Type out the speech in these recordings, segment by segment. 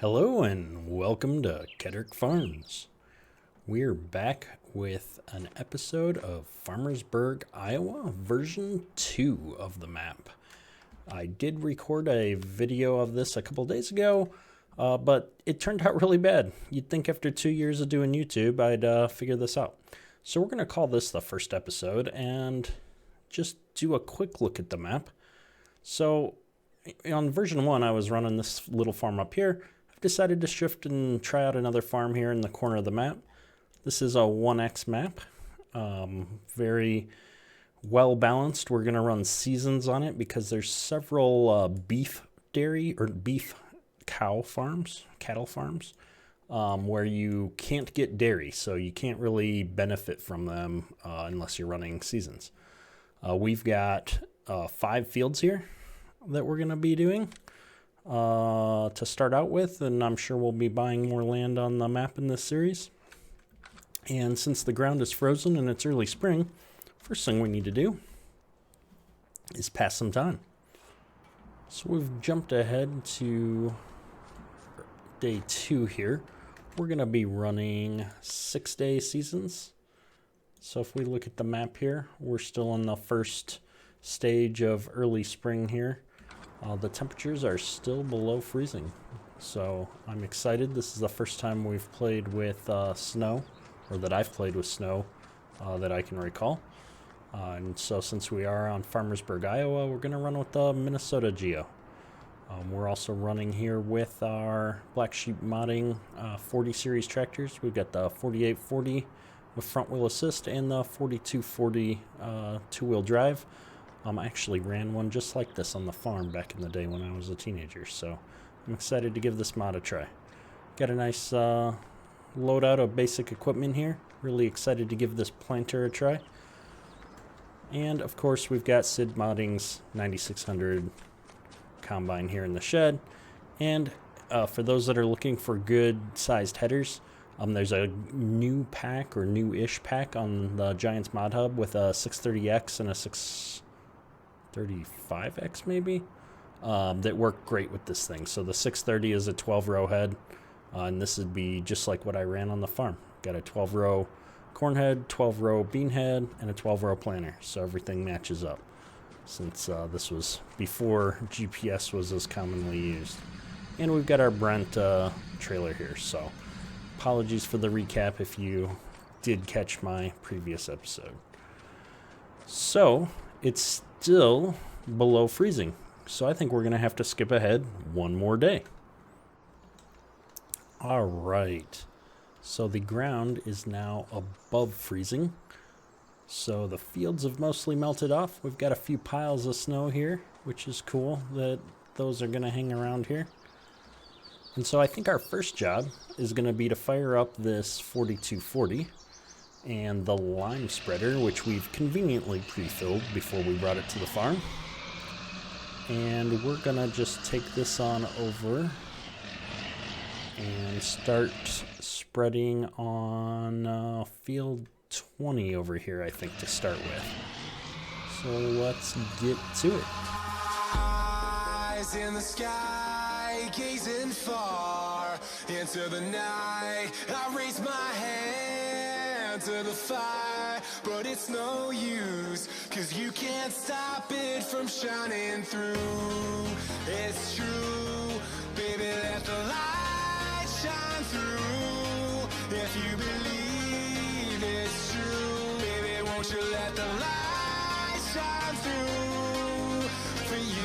Hello and welcome to Kedrick Farms. We're back with an episode of Farmersburg, Iowa, version 2 of the map. I did record a video of this a couple days ago, but it turned out really bad. You'd think after 2 years of doing YouTube, I'd figure this out. So we're going to call this the first episode and just do a quick look at the map. So on version 1, I was running this little farm up here. Decided to shift and try out another farm here in the corner of the map. This is a 1X map, very well balanced. We're going to run seasons on it because there's several beef dairy or beef cattle farms, where you can't get dairy, so you can't really benefit from them unless you're running seasons. We've got 5 fields here that we're going to be doing to start out with, and I'm sure we'll be buying more land on the map in this series. And since the ground is frozen and it's early spring, first thing we need to do is pass some time. So we've jumped ahead to day 2 here. We're going to be running 6-day seasons. So if we look at the map here, we're still in the first stage of early spring here. The temperatures are still below freezing, so I'm excited. This is the first time we've played with snow, or that I've played with snow that I can recall. And so since we are on Farmersburg, Iowa, we're going to run with the Minnesota Geo. We're also running here with our Black Sheep Modding 40 series tractors. We've got the 4840 with front wheel assist and the 4240 two-wheel drive. I actually ran one just like this on the farm back in the day when I was a teenager, so I'm excited to give this mod a try. Got a nice loadout of basic equipment here. Really excited to give this planter a try. And of course we've got Sid Modding's 9600 combine here in the shed. And for those that are looking for good sized headers, there's a new pack or new-ish pack on the Giants Mod Hub with a 630X and a 635X maybe, that work great with this thing. So the 630 is a 12-row head, and this would be just like what I ran on the farm. Got a 12-row corn head, 12-row bean head, and a 12-row planter, so everything matches up, since this was before GPS was as commonly used. And we've got our Brent trailer here, so apologies for the recap if you did catch my previous episode. So it's still below freezing, so I think we're going to have to skip ahead one more day. All right, so the ground is now above freezing, so the fields have mostly melted off. We've got a few piles of snow here, which is cool that those are going to hang around here. And so I think our first job is going to be to fire up this 4240 and the lime spreader, which we've conveniently pre-filled before we brought it to the farm. And we're gonna just take this on over and start spreading on field 20 over here, I think, to start with. So let's get to it. Eyes in the sky, gazing far into the night. I raise my hand to the fire, but it's no use, 'cause you can't stop it from shining through. It's true, baby, let the light shine through. If you believe it's true, baby, won't you let the light shine through for you.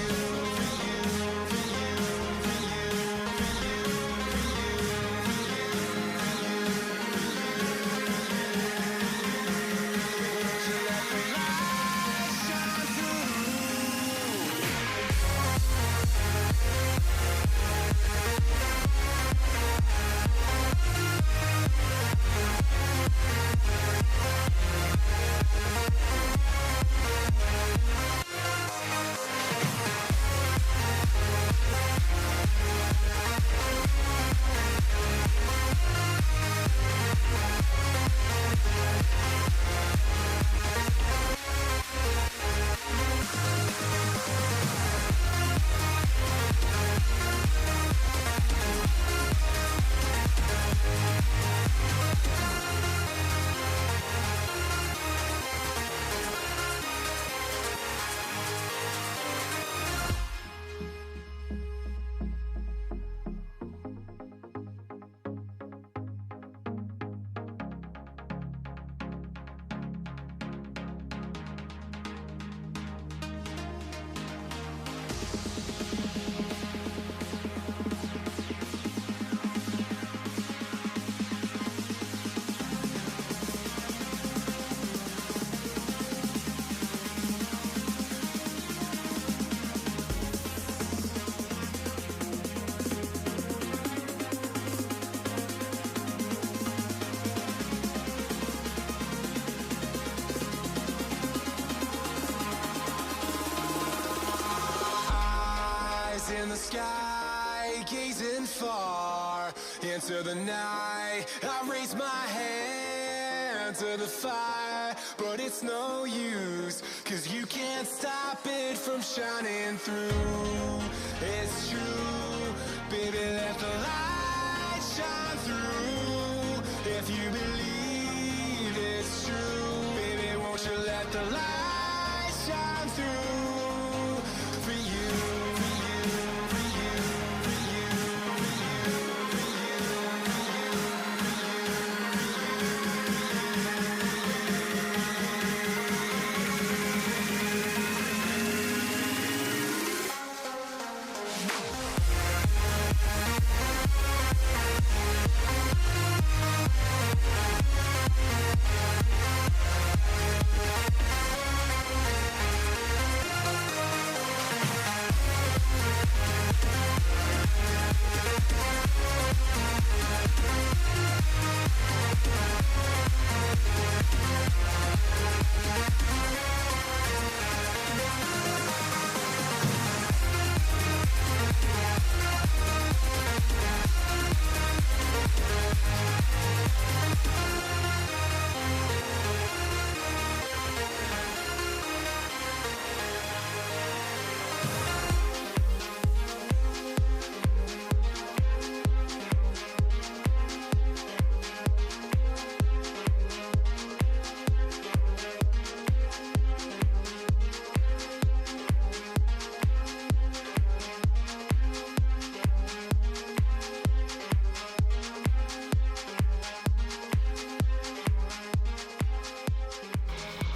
and far into the night. I raise my hand to the fire, but it's no use, 'cause you can't stop it from shining through. It's true, baby, let the light shine through. If you believe it's true, baby, won't you let the light shine through for you, for you, for you, for you, for you, for you,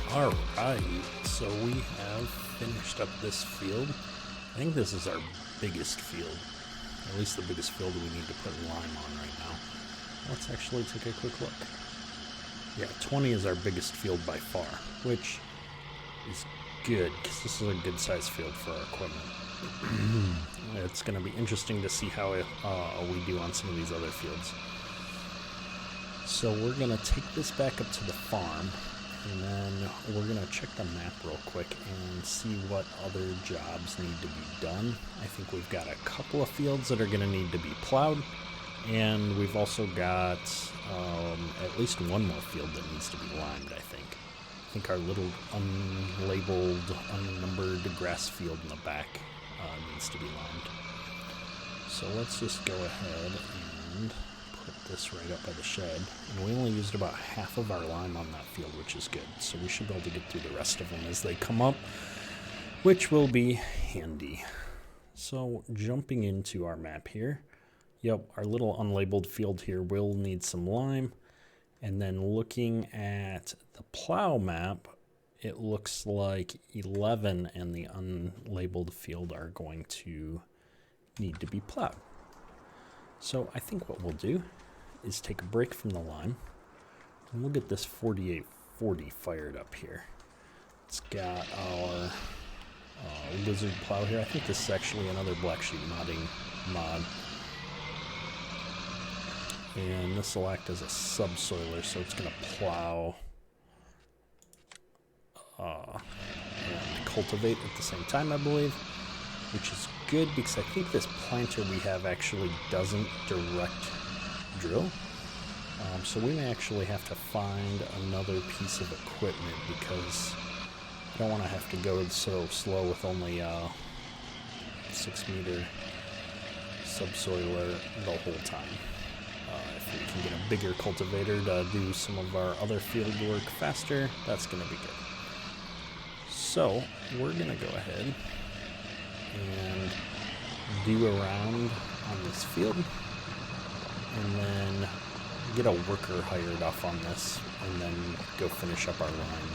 Alright, so we have finished up this field. I think this is our biggest field. At least the biggest field we need to put lime on right now. Let's actually take a quick look. Yeah, 20 is our biggest field by far, which is good, because this is a good sized field for our equipment. It's going to be interesting to see how we do on some of these other fields. So we're going to take this back up to the farm, and then we're going to check the map real quick and see what other jobs need to be done. I think we've got a couple of fields that are going to need to be plowed, and we've also got at least one more field that needs to be limed, I think. I think our little unlabeled, unnumbered grass field in the back needs to be limed. So let's just go ahead and put this right up by the shed. And we only used about half of our lime on that field, which is good. So we should be able to get through the rest of them as they come up, which will be handy. So jumping into our map here. Yep, our little unlabeled field here will need some lime. And then looking at the plow map, it looks like 11 and the unlabeled field are going to need to be plowed. So I think what we'll do is take a break from the lime, and we'll get this 4840 fired up here. It's got our lizard plow here. I think this is actually another black sheep modding mod. And this will act as a subsoiler, so it's going to plow and cultivate at the same time, I believe, which is good because I think this planter we have actually doesn't direct drill. So we may actually have to find another piece of equipment because I don't want to have to go so slow with only a 6-meter subsoiler the whole time. If we can get a bigger cultivator to do some of our other field work faster, that's going to be good. So we're going to go ahead and do a round on this field and then get a worker hired off on this and then go finish up our line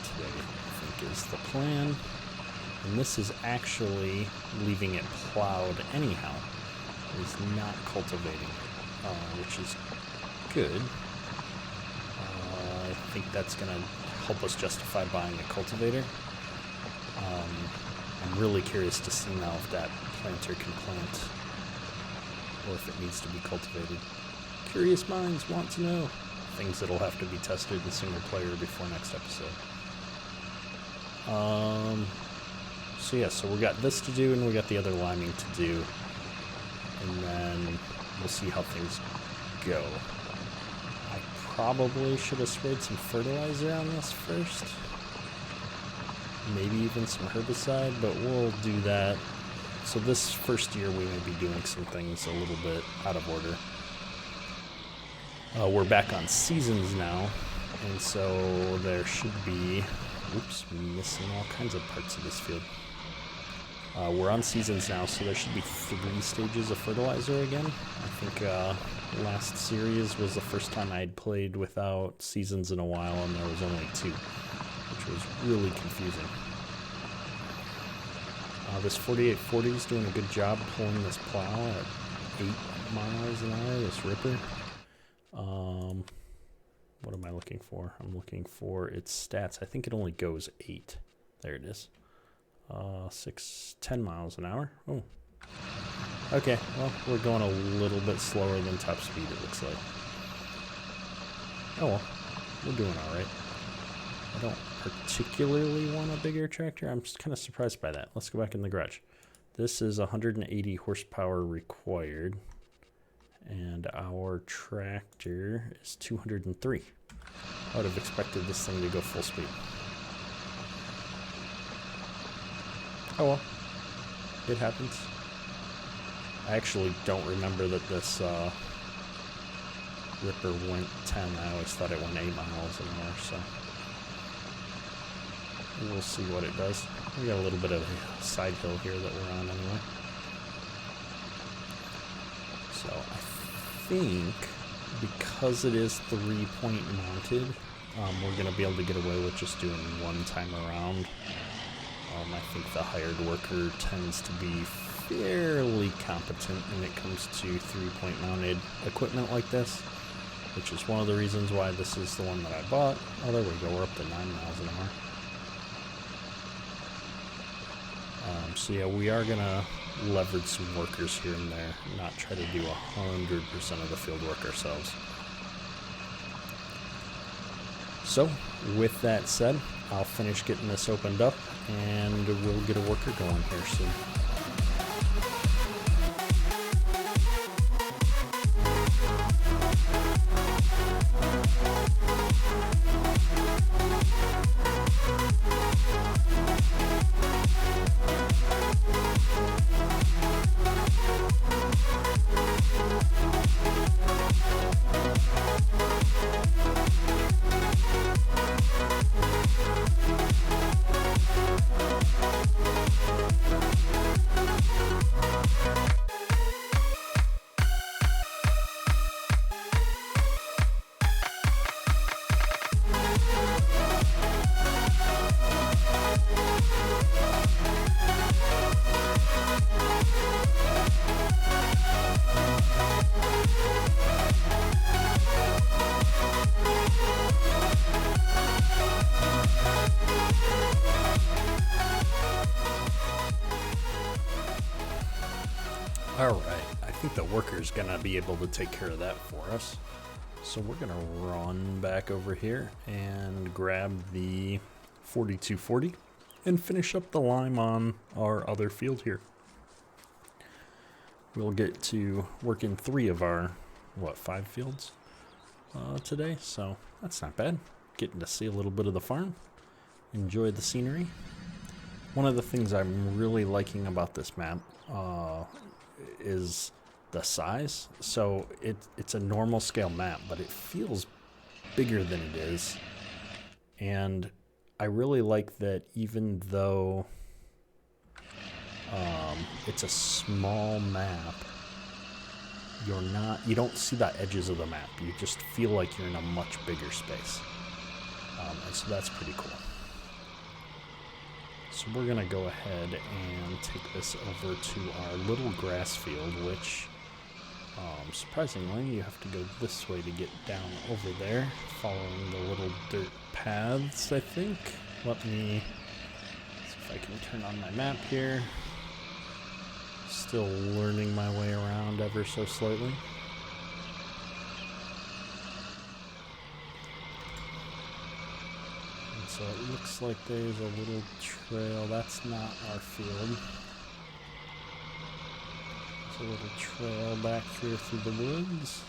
today, I think is the plan. And this is actually leaving it plowed anyhow. It is not cultivating it, which is good. I think that's going to help us justify buying a cultivator. I'm really curious to see now if that planter can plant or if it needs to be cultivated. Curious minds want to know. Things that'll have to be tested in single player before next episode. So yeah, so we got this to do and we got the other liming to do. And then we'll see how things go. I probably should have sprayed some fertilizer on this first. Maybe even some herbicide, but we'll do that. So this first year we may be doing some things a little bit out of order. We're back on seasons now, and so there should be... Oops, missing all kinds of parts of this field. We're on seasons now, so there should be 3 stages of fertilizer again. I think last series was the first time I'd played without seasons in a while, and there was only 2, which was really confusing. This 4840 is doing a good job pulling this plow at 8 miles an hour, this ripper. What am I looking for? I'm looking for its stats. I think it only goes 8. There it is. 10 miles an hour. Oh. Okay, well, we're going a little bit slower than top speed, it looks like. Oh well, we're doing alright. I don't particularly want a bigger tractor. I'm just kind of surprised by that. Let's go back in the garage. This is 180 horsepower required, and our tractor is 203. I would have expected this thing to go full speed. Oh well, it happens. I actually don't remember that this ripper went 10. I always thought it went 8 miles an hour, so we'll see what it does. We got a little bit of a side hill here that we're on anyway. So I think because it is 3-point mounted, we're going to be able to get away with just doing 1 time around. I think the hired worker tends to be fairly competent when it comes to 3-point mounted equipment like this, which is one of the reasons why this is the one that I bought. Oh, there we go, we're up to 9 miles an hour. So yeah, we are going to leverage some workers here and there, not try to do 100% of the field work ourselves. So, with that said, I'll finish getting this opened up, and we'll get a worker going here soon. Alright, I think the worker's gonna be able to take care of that for us. So we're gonna run back over here and grab the 4240 and finish up the lime on our other field here. We'll get to work in 3 of our, 5 fields today, so that's not bad. Getting to see a little bit of the farm, enjoy the scenery. One of the things I'm really liking about this map is the size. So it's a normal scale map, but it feels bigger than it is. And I really like that even though it's a small map, you don't see the edges of the map. You just feel like you're in a much bigger space. And so that's pretty cool. So we're going to go ahead and take this over to our little grass field, which, surprisingly, you have to go this way to get down over there, following the little dirt paths, I think. Let me see if I can turn on my map here. Still learning my way around ever so slightly. So it Looks like there's a little trail. That's not our field. There's a little trail back here through the woods.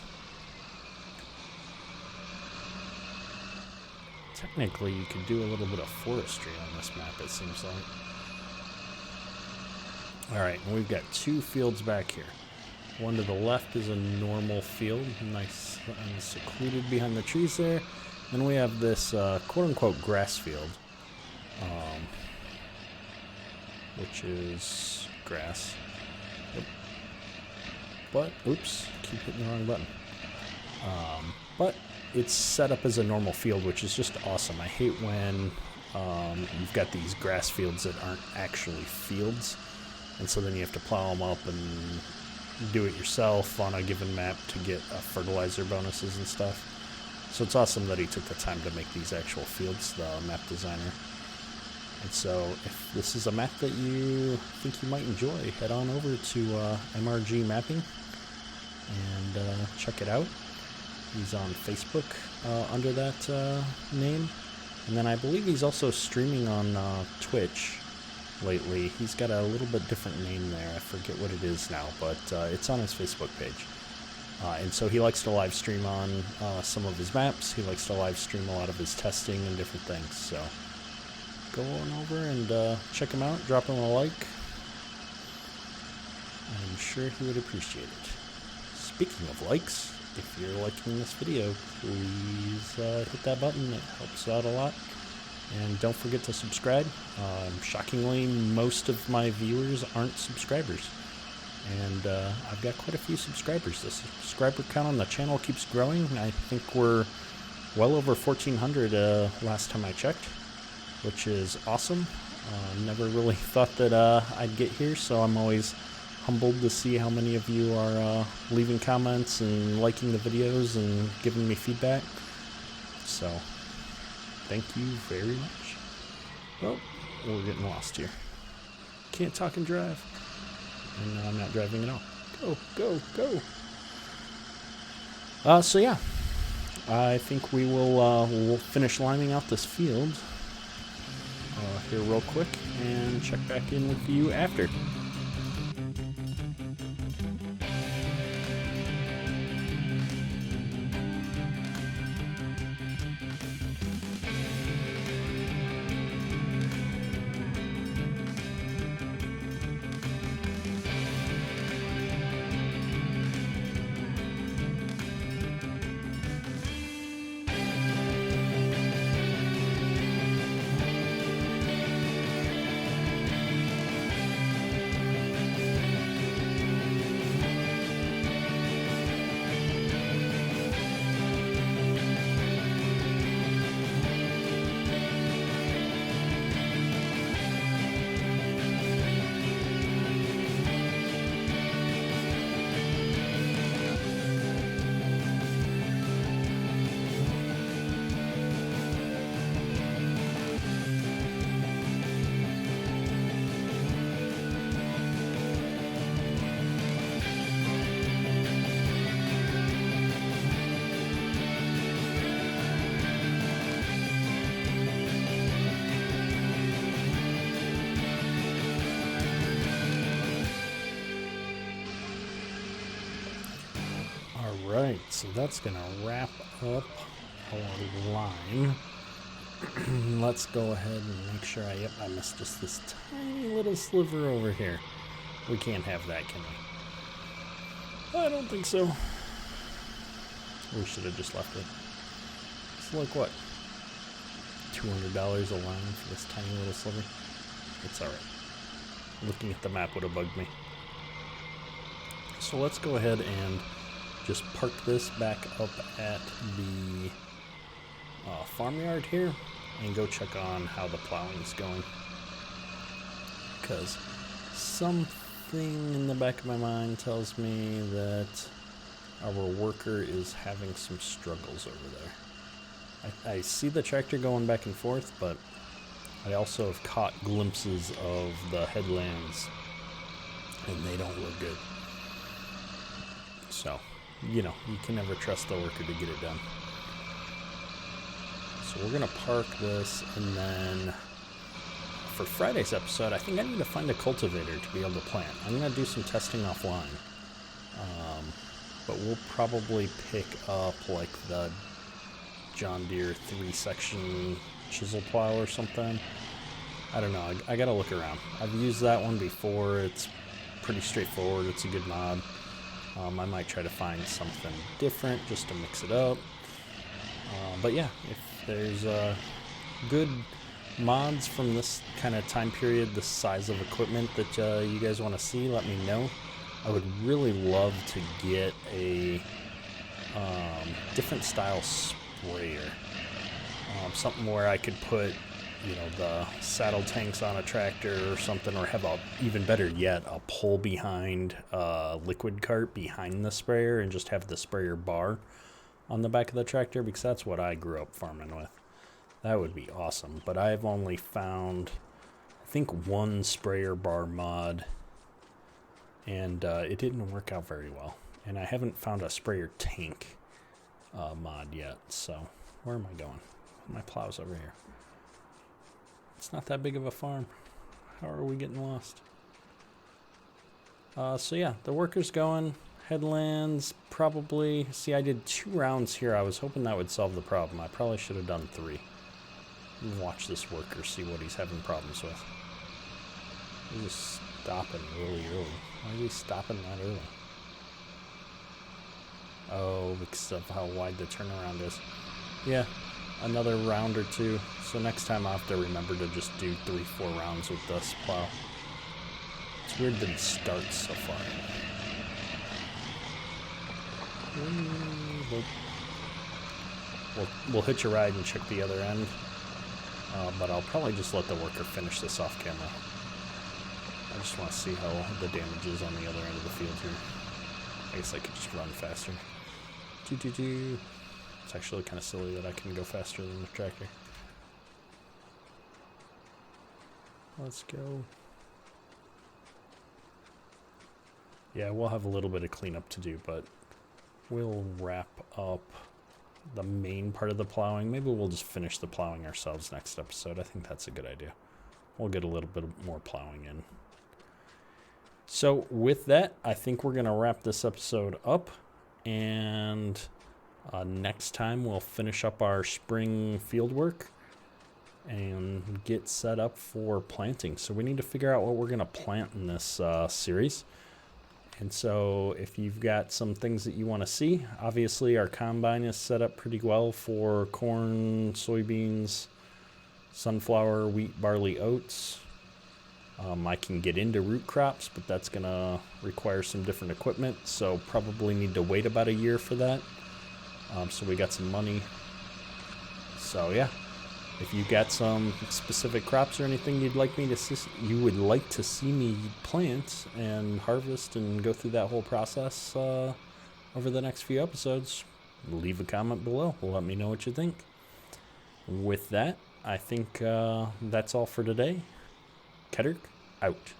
Technically, you could do a little bit of forestry on this map, it seems like. Alright, and we've got two fields back here. One to the left is a normal field, nice and secluded behind the trees there. Then we have this quote-unquote grass field, which is grass. Yep. But, oops, keep hitting the wrong button. But it's set up as a normal field, which is just awesome. I hate when you've got these grass fields that aren't actually fields, and so then you have to plow them up and do it yourself on a given map to get fertilizer bonuses and stuff. So it's awesome that he took the time to make these actual fields, the map designer. And so if this is a map that you think you might enjoy, head on over to MRG Mapping and check it out. He's on Facebook under that name. And then I believe he's also streaming on Twitch lately. He's got a little bit different name there. I forget what it is now, but it's on his Facebook page. And so he likes to live stream on some of his maps. He likes to live stream a lot of his testing and different things. So go on over and check him out. Drop him a like. I'm sure he would appreciate it. Speaking of likes, if you're liking this video, please hit that button. It helps out a lot. And don't forget to subscribe. Shockingly, most of my viewers aren't subscribers. And I've got quite a few subscribers. The subscriber count on the channel keeps growing. I think we're well over 1,400 last time I checked, which is awesome. Never really thought that I'd get here, so I'm always humbled to see how many of you are leaving comments and liking the videos and giving me feedback. So, thank you very much. Well, we're getting lost here. Can't talk and drive. And I'm not driving at all. Go, go, go. So yeah, I think we will we'll finish lining out this field here real quick and check back in with you after. Alright, so that's going to wrap up our line. Let's go ahead and make sure I missed just this tiny little sliver over here. We can't have that, can we? I don't think so. We should have just left it. It's like what? $200 a line for this tiny little sliver? It's alright. Looking at the map would have bugged me. So let's go ahead and just park this back up at the farmyard here and go check on how the plowing's going. Because something in the back of my mind tells me that our worker is having some struggles over there. I see the tractor going back and forth, but I also have caught glimpses of the headlands and they don't look good. So, you know, you can never trust the worker to get it done. So we're going to park this, and then for Friday's episode, I think I need to find a cultivator to be able to plant. I'm going to do some testing offline. But we'll probably pick up like the John Deere 3-section chisel plow or something. I don't know. I got to look around. I've used that one before. It's pretty straightforward. It's a good mod. I might try to find something different just to mix it up. But yeah, if there's good mods from this kind of time period, this size of equipment that you guys want to see, let me know. I would really love to get a different style sprayer. Something where I could put, you know, the saddle tanks on a tractor or something, or have even better yet, a pull behind liquid cart behind the sprayer and just have the sprayer bar on the back of the tractor, because that's what I grew up farming with. That would be awesome. But I've only found, I think, one sprayer bar mod, and it didn't work out very well. And I haven't found a sprayer tank mod yet. So where am I going? My plow's over here. It's not that big of a farm. How are we getting lost? So yeah, the worker's going. Headlands, probably. See, I did 2 rounds here. I was hoping that would solve the problem. I probably should have done 3. Watch this worker, see what he's having problems with. He's just stopping really early. Why is he stopping that early? Oh, because of how wide the turnaround is. Yeah, another round or 2. So next time I'll have to remember to just do 3-4 rounds with this plow. It's weird that he starts so far. We'll hitch a ride and check the other end. But I'll probably just let the worker finish this off camera. I just want to see how the damage is on the other end of the field here. I guess I could just run faster. It's actually kind of silly that I can go faster than the tractor. Let's go. Yeah, we'll have a little bit of cleanup to do, but we'll wrap up the main part of the plowing. Maybe we'll just finish the plowing ourselves next episode. I think that's a good idea. We'll get a little bit more plowing in. So with that, I think we're going to wrap this episode up. And next time we'll finish up our spring field work and get set up for planting. So we need to figure out what we're going to plant in this series. And so if you've got some things that you want to see, obviously our combine is set up pretty well for corn, soybeans, sunflower, wheat, barley, oats. I can get into root crops, but that's going to require some different equipment, so probably need to wait about a year for that. So we got some money. So yeah, if you got some specific crops or anything you would like to see me plant and harvest and go through that whole process over the next few episodes, leave a comment below. Let me know what you think. With that, I think that's all for today. Kedrick, out.